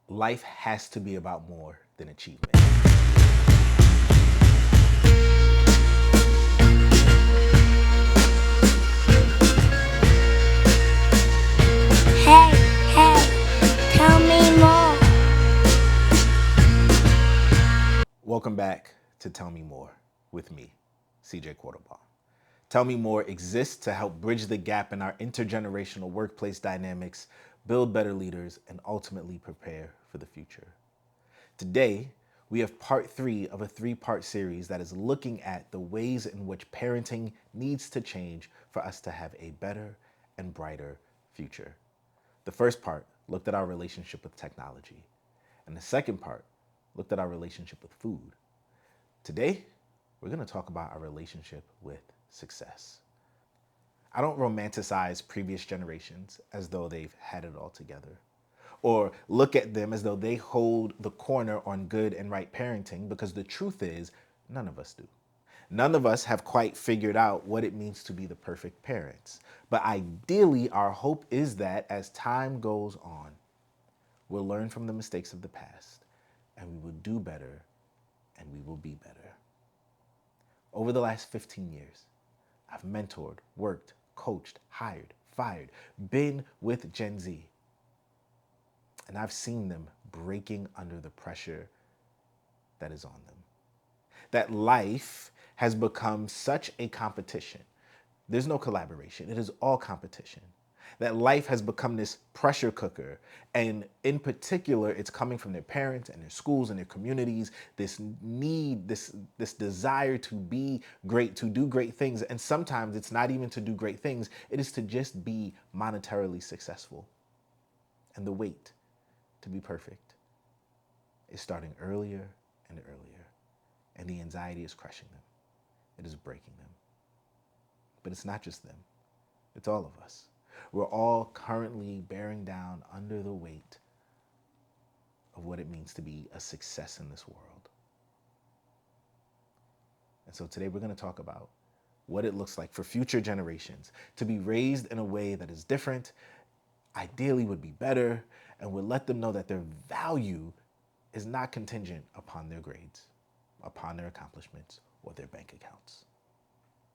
Life has to be about more than achievement. Hey, hey, tell me more. Welcome back to Tell Me More with me, CJ Quartlbaum. Tell Me More exists to help bridge the gap in our intergenerational workplace dynamics, build better leaders, and ultimately prepare for the future. Today, we have part 3 of a 3-part series that is looking at the ways in which parenting needs to change for us to have a better and brighter future. The first part looked at our relationship with technology, and the second part looked at our relationship with food. Today, we're going to talk about our relationship with success. I don't romanticize previous generations as though they've had it all together, or look at them as though they hold the corner on good and right parenting, because the truth is, none of us do. None of us have quite figured out what it means to be the perfect parents. But ideally, our hope is that as time goes on, we'll learn from the mistakes of the past, and we will do better, and we will be better. Over the last 15 years, I've mentored, worked, coached, hired, fired, been with Gen Z, and I've seen them breaking under the pressure that is on them. That life has become such a competition. There's no collaboration, it is all competition. That life has become this pressure cooker. And in particular, it's coming from their parents and their schools and their communities, this need, this desire to be great, to do great things. And sometimes it's not even to do great things, it is to just be monetarily successful. And the wait to be perfect is starting earlier and earlier. And the anxiety is crushing them. It is breaking them. But it's not just them, it's all of us. We're all currently bearing down under the weight of what it means to be a success in this world. And so today we're going to talk about what it looks like for future generations to be raised in a way that is different, ideally would be better, and would let them know that their value is not contingent upon their grades, upon their accomplishments, or their bank accounts.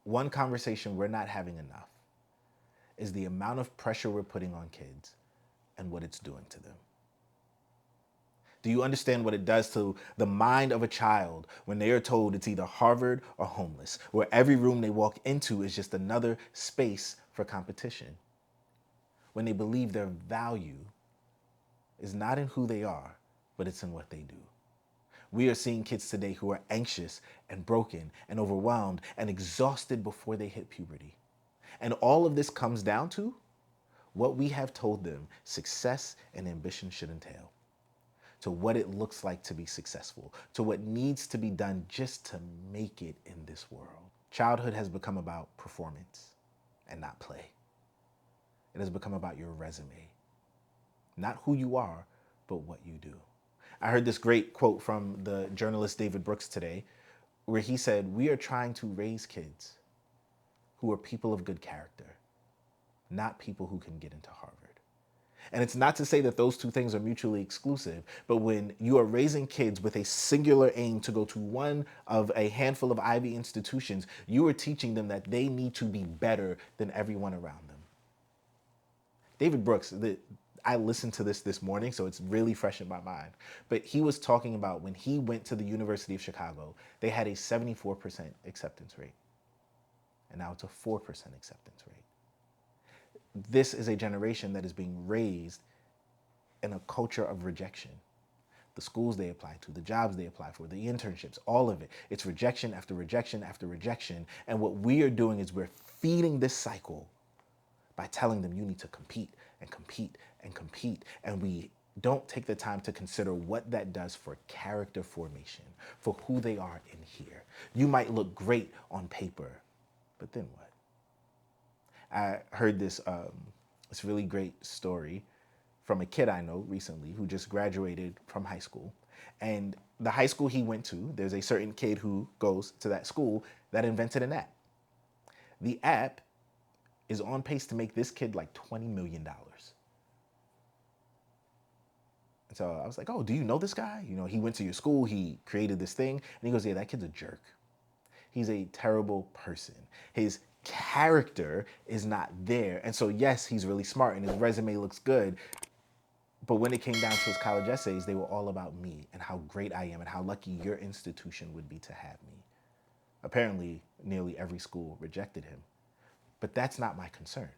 One conversation we're not having enough is the amount of pressure we're putting on kids and what it's doing to them. Do you understand what it does to the mind of a child when they are told it's either Harvard or homeless, where every room they walk into is just another space for competition? When they believe their value is not in who they are, but it's in what they do. We are seeing kids today who are anxious and broken and overwhelmed and exhausted before they hit puberty. And all of this comes down to what we have told them success and ambition should entail, to what it looks like to be successful, to what needs to be done just to make it in this world. Childhood has become about performance and not play. It has become about your resume, not who you are, but what you do. I heard this great quote from the journalist David Brooks today, where he said, "We are trying to raise kids who are people of good character, not people who can get into Harvard." And it's not to say that those two things are mutually exclusive, but when you are raising kids with a singular aim to go to one of a handful of Ivy institutions, you are teaching them that they need to be better than everyone around them. David Brooks, I listened to this morning, so it's really fresh in my mind. But he was talking about when he went to the University of Chicago, they had a 74% acceptance rate. And now it's a 4% acceptance rate. This is a generation that is being raised in a culture of rejection. The schools they apply to, the jobs they apply for, the internships, all of it. It's rejection after rejection after rejection. And what we are doing is we're feeding this cycle by telling them you need to compete and compete and compete. And we don't take the time to consider what that does for character formation, for who they are in here. You might look great on paper, but then what? I heard this really great story from a kid I know recently who just graduated from high school. And the high school he went to, there's a certain kid who goes to that school that invented an app. The app is on pace to make this kid like $20 million. And so I was like, oh, do you know this guy? You know, he went to your school, he created this thing. And he goes, yeah, that kid's a jerk. He's a terrible person. His character is not there. And so, yes, he's really smart and his resume looks good. But when it came down to his college essays, they were all about me and how great I am and how lucky your institution would be to have me. Apparently, nearly every school rejected him. But that's not my concern,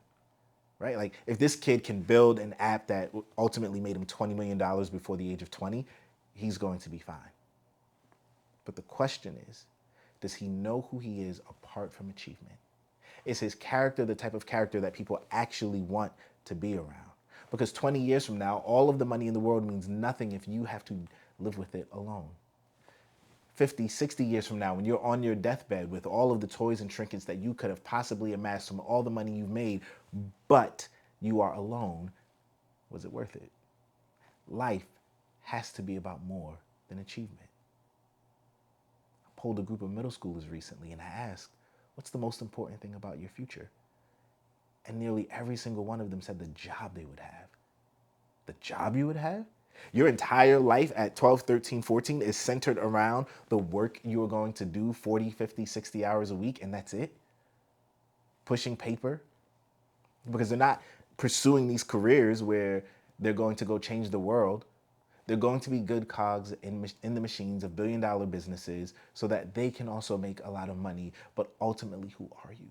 right? Like, if this kid can build an app that ultimately made him $20 million before the age of 20, he's going to be fine. But the question is, does he know who he is apart from achievement? Is his character the type of character that people actually want to be around? Because 20 years from now, all of the money in the world means nothing if you have to live with it alone. 50, 60 years from now, when you're on your deathbed with all of the toys and trinkets that you could have possibly amassed from all the money you've made, but you are alone, was it worth it? Life has to be about more than achievement. I polled a group of middle schoolers recently and I asked, what's the most important thing about your future? And nearly every single one of them said the job they would have. The job you would have? Your entire life at 12, 13, 14 is centered around the work you are going to do 40, 50, 60 hours a week, and that's it? Pushing paper? Because they're not pursuing these careers where they're going to go change the world. They're going to be good cogs in the machines of billion-dollar businesses so that they can also make a lot of money. But ultimately, who are you?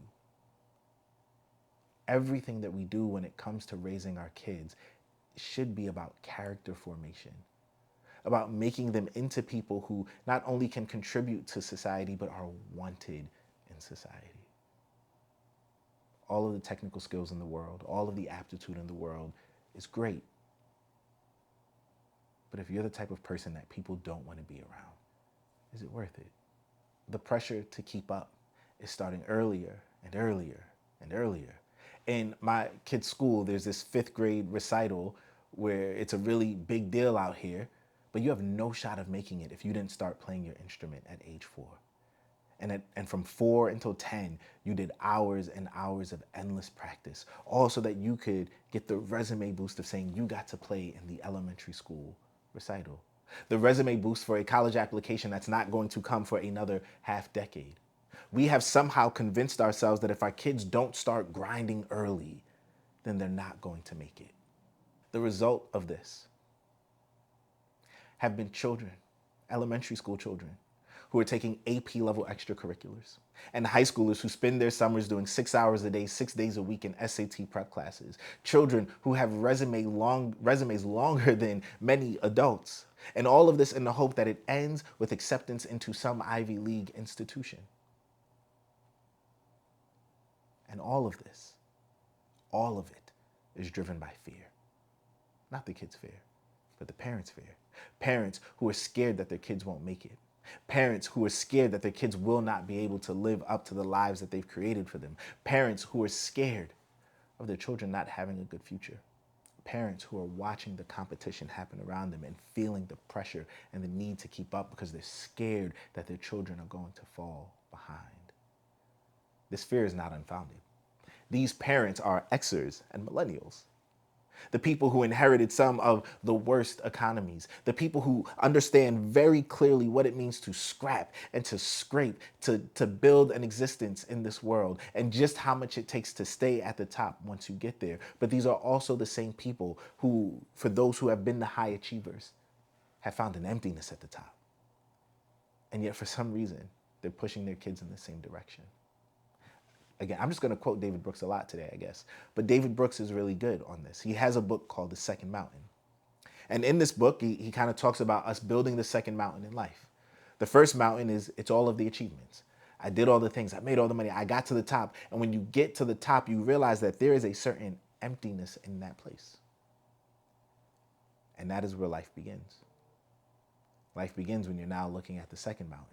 Everything that we do when it comes to raising our kids should be about character formation, about making them into people who not only can contribute to society, but are wanted in society. All of the technical skills in the world, all of the aptitude in the world is great. But if you're the type of person that people don't want to be around, is it worth it? The pressure to keep up is starting earlier and earlier and earlier. In my kid's school, there's this fifth grade recital where it's a really big deal out here, but you have no shot of making it if you didn't start playing your instrument at age 4. And from 4 until 10, you did hours and hours of endless practice, all so that you could get the resume boost of saying you got to play in the elementary school recital. The resume boost for a college application that's not going to come for another half decade. We have somehow convinced ourselves that if our kids don't start grinding early, then they're not going to make it. The result of this have been children, elementary school children, who are taking AP level extracurriculars, and high schoolers who spend their summers doing 6 hours a day, 6 days a week in SAT prep classes. Children who have resumes longer than many adults. And all of this in the hope that it ends with acceptance into some Ivy League institution. And all of this, all of it, is driven by fear. Not the kids' fear, but the parents' fear. Parents who are scared that their kids won't make it. Parents who are scared that their kids will not be able to live up to the lives that they've created for them. Parents who are scared of their children not having a good future. Parents who are watching the competition happen around them and feeling the pressure and the need to keep up because they're scared that their children are going to fall behind. This fear is not unfounded. These parents are Xers and millennials. The people who inherited some of the worst economies, the people who understand very clearly what it means to scrap and to scrape, to build an existence in this world, and just how much it takes to stay at the top once you get there. But these are also the same people who, for those who have been the high achievers, have found an emptiness at the top. And yet, for some reason, they're pushing their kids in the same direction. Again, I'm just going to quote David Brooks a lot today, I guess. But David Brooks is really good on this. He has a book called The Second Mountain. And in this book, he kind of talks about us building the second mountain in life. The first mountain is it's all of the achievements. I did all the things. I made all the money. I got to the top. And when you get to the top, you realize that there is a certain emptiness in that place. And that is where life begins. Life begins when you're now looking at the second mountain.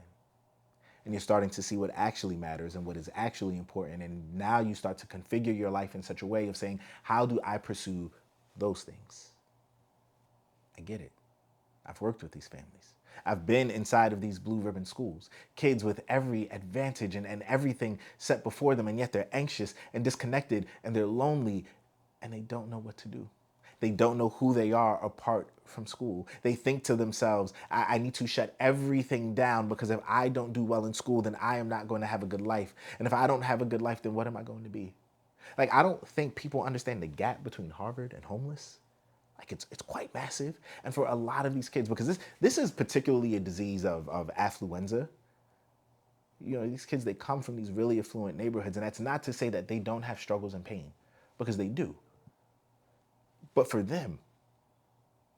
And you're starting to see what actually matters and what is actually important. And now you start to configure your life in such a way of saying, how do I pursue those things? I get it. I've worked with these families. I've been inside of these blue ribbon schools. Kids with every advantage and everything set before them, and yet they're anxious and disconnected and they're lonely and they don't know what to do. They don't know who they are apart from school. They think to themselves, I need to shut everything down because if I don't do well in school, then I am not going to have a good life. And if I don't have a good life, then what am I going to be? Like, I don't think people understand the gap between Harvard and homeless. Like, it's quite massive. And for a lot of these kids, because this is particularly a disease of affluenza. You know, these kids, they come from these really affluent neighborhoods. And that's not to say that they don't have struggles and pain, because they do. But for them,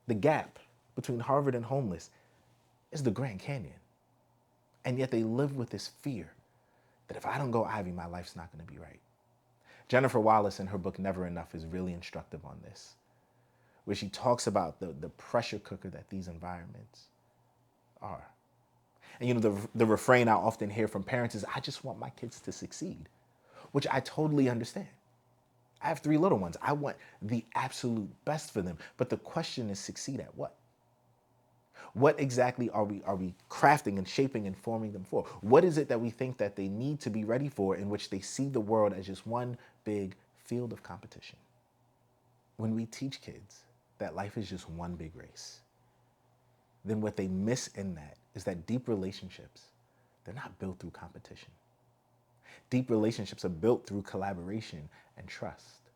the gap between Harvard and homeless is the Grand Canyon. And yet they live with this fear that if I don't go Ivy, my life's not going to be right. Jennifer Wallace in her book Never Enough is really instructive on this, where she talks about the pressure cooker that these environments are. And you know, the refrain I often hear from parents is, I just want my kids to succeed, which I totally understand. I have 3 little ones. I want the absolute best for them. But the question is, succeed at what? What exactly are we crafting and shaping and forming them for? What is it that we think that they need to be ready for, in which they see the world as just one big field of competition? When we teach kids that life is just one big race, then what they miss in that is that deep relationships, they're not built through competition. Deep relationships are built through collaboration and trust.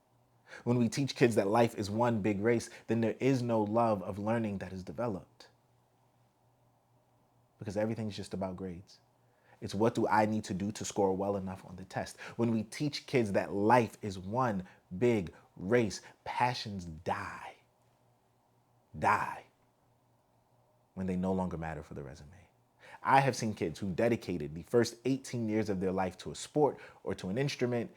When we teach kids that life is one big race, then there is no love of learning that is developed, because everything's just about grades. It's what do I need to do to score well enough on the test. When we teach kids that life is one big race, passions die when they no longer matter for the resume. I have seen kids who dedicated the first 18 years of their life to a sport or to an instrument,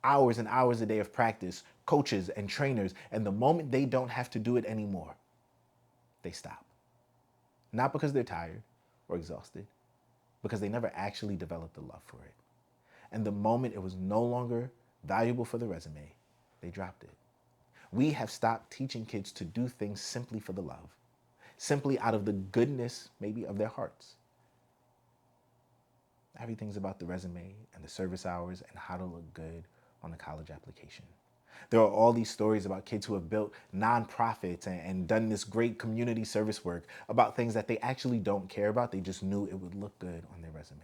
hours and hours a day of practice, coaches and trainers, and the moment they don't have to do it anymore, they stop. Not because they're tired or exhausted, because they never actually developed a love for it. And the moment it was no longer valuable for the resume, they dropped it. We have stopped teaching kids to do things simply for the love, simply out of the goodness, maybe, of their hearts. Everything's about the resume and the service hours and how to look good on the college application. There are all these stories about kids who have built nonprofits and done this great community service work about things that they actually don't care about. They just knew it would look good on their resume.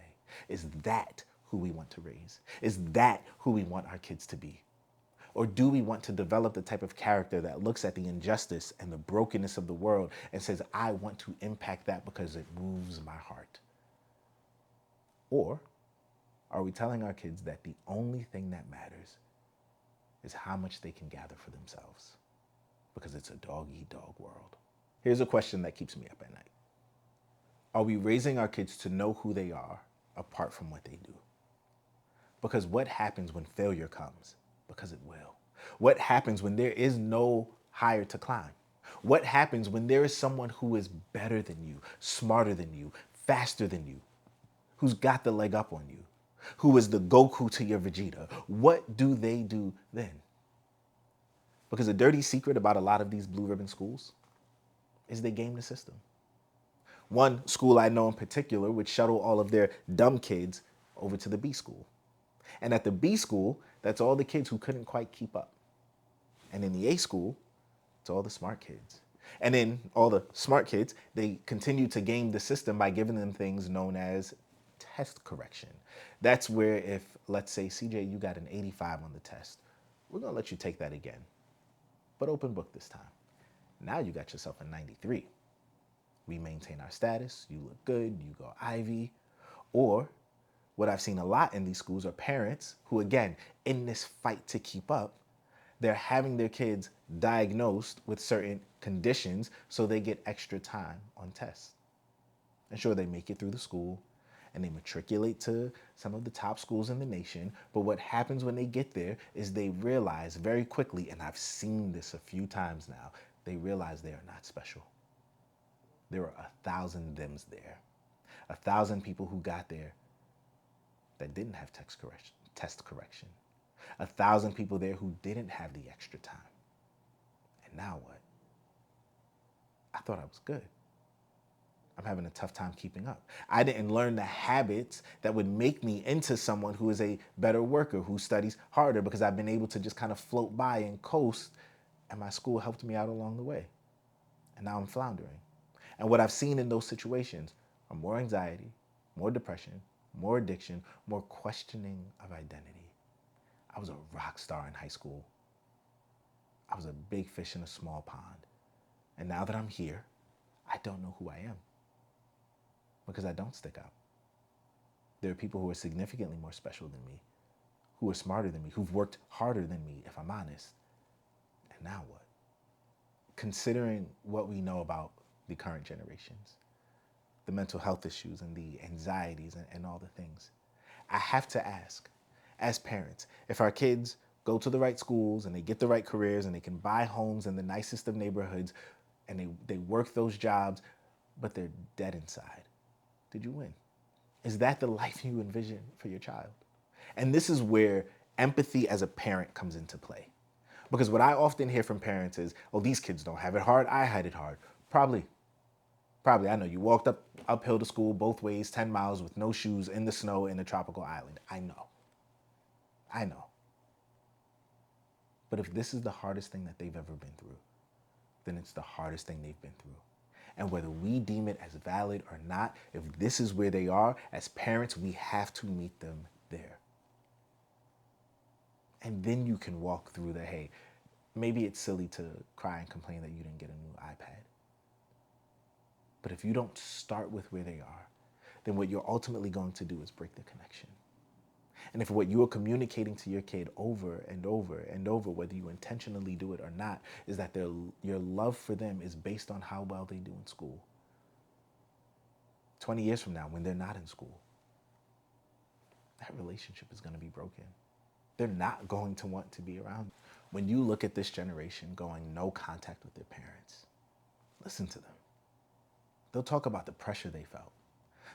Is that who we want to raise? Is that who we want our kids to be? Or do we want to develop the type of character that looks at the injustice and the brokenness of the world and says, I want to impact that because it moves my heart? Or are we telling our kids that the only thing that matters is how much they can gather for themselves, because it's a dog-eat-dog world? Here's a question that keeps me up at night. Are we raising our kids to know who they are apart from what they do? Because what happens when failure comes? Because it will. What happens when there is no higher to climb? What happens when there is someone who is better than you, smarter than you, faster than you, who's got the leg up on you, who is the Goku to your Vegeta? What do they do then? Because a dirty secret about a lot of these blue ribbon schools is they game the system. One school I know in particular would shuttle all of their dumb kids over to the B school. And at the B school, that's all the kids who couldn't quite keep up. And in the A school, it's all the smart kids. And in all the smart kids, they continue to game the system by giving them things known as test correction. That's where if, let's say, CJ, you got an 85 on the test, we're going to let you take that again, but open book this time. Now you got yourself a 93. We maintain our status, you look good, you go Ivy. Or what I've seen a lot in these schools are parents who, again, in this fight to keep up, they're having their kids diagnosed with certain conditions so they get extra time on tests. And sure, they make it through the school and they matriculate to some of the top schools in the nation. But what happens when they get there is they realize very quickly, and I've seen this a few times now, they realize they are not special. There are 1,000 thems there. 1,000 people who got there that didn't have test correction. 1,000 people there who didn't have the extra time. And now what? I thought I was good. I'm having a tough time keeping up. I didn't learn the habits that would make me into someone who is a better worker, who studies harder, because I've been able to just kind of float by and coast And my school helped me out along the way. And now I'm floundering. And what I've seen in those situations are more anxiety, more depression, more addiction, more questioning of identity. I was a rock star in high school. I was a big fish in a small pond. And now that I'm here, I don't know who I am because I don't stick out. There are people who are significantly more special than me, who are smarter than me, who've worked harder than me, if I'm honest. And now what? Considering what we know about the current generations, the mental health issues and the anxieties and all the things, I have to ask, as parents, if our kids go to the right schools and they get the right careers and they can buy homes in the nicest of neighborhoods and they work those jobs, but they're dead inside, did you win? Is that the life you envision for your child? And this is where empathy as a parent comes into play. Because what I often hear from parents is, oh, these kids don't have it hard. I had it hard. Probably. I know you walked uphill to school both ways, 10 miles with no shoes in the snow in a tropical island. I know. I know. But if this is the hardest thing that they've ever been through, then it's the hardest thing they've been through. And whether we deem it as valid or not, if this is where they are, as parents, we have to meet them there. And then you can walk through the, hey, maybe it's silly to cry and complain that you didn't get a new iPad. But if you don't start with where they are, then what you're ultimately going to do is break the connection. And if what you are communicating to your kid over and over and over, whether you intentionally do it or not, is that your love for them is based on how well they do in school. 20 years from now, when they're not in school, that relationship is going to be broken. They're not going to want to be around. When you look at this generation going no contact with their parents, listen to them. They'll talk about the pressure they felt,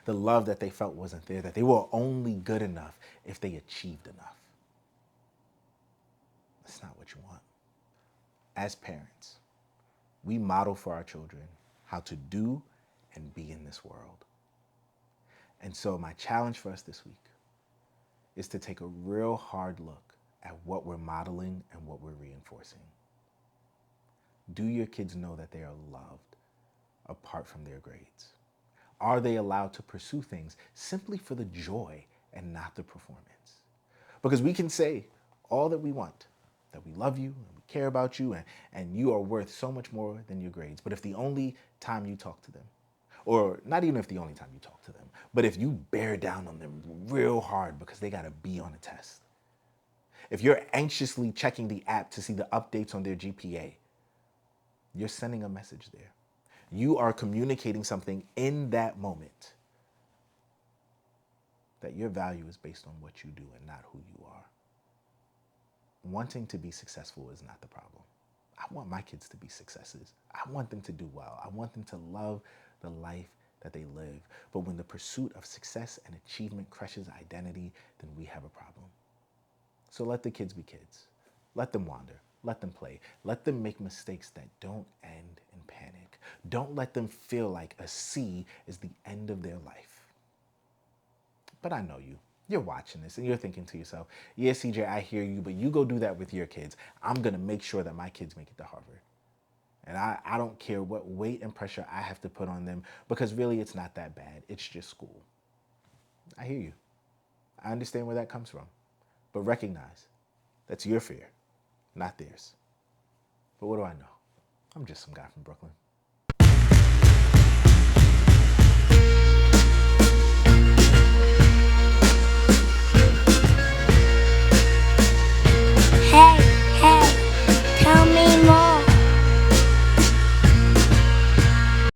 the love that they felt wasn't there, that they were only good enough if they achieved enough. That's not what you want. As parents, we model for our children how to do and be in this world. And so my challenge for us this week is to take a real hard look at what we're modeling and what we're reinforcing. Do your kids know that they are loved apart from their grades? Are they allowed to pursue things simply for the joy and not the performance? Because we can say all that we want, that we love you and we care about you and you are worth so much more than your grades. But if the only time you talk to them, or not even if the only time you talk to them, but if you bear down on them real hard because they got a B on a test, if you're anxiously checking the app to see the updates on their GPA, you're sending a message there. You are communicating something in that moment that your value is based on what you do and not who you are. Wanting to be successful is not the problem. I want my kids to be successes. I want them to do well. I want them to love the life that they live. But when the pursuit of success and achievement crushes identity, then we have a problem. So let the kids be kids. Let them wander. Let them play. Let them make mistakes that don't end in panic. Don't let them feel like a C is the end of their life. But I know you. You're watching this and you're thinking to yourself, yeah, CJ, I hear you, but you go do that with your kids. I'm going to make sure that my kids make it to Harvard. And I don't care what weight and pressure I have to put on them because really it's not that bad. It's just school. I hear you. I understand where that comes from. But recognize that's your fear, not theirs. But what do I know? I'm just some guy from Brooklyn.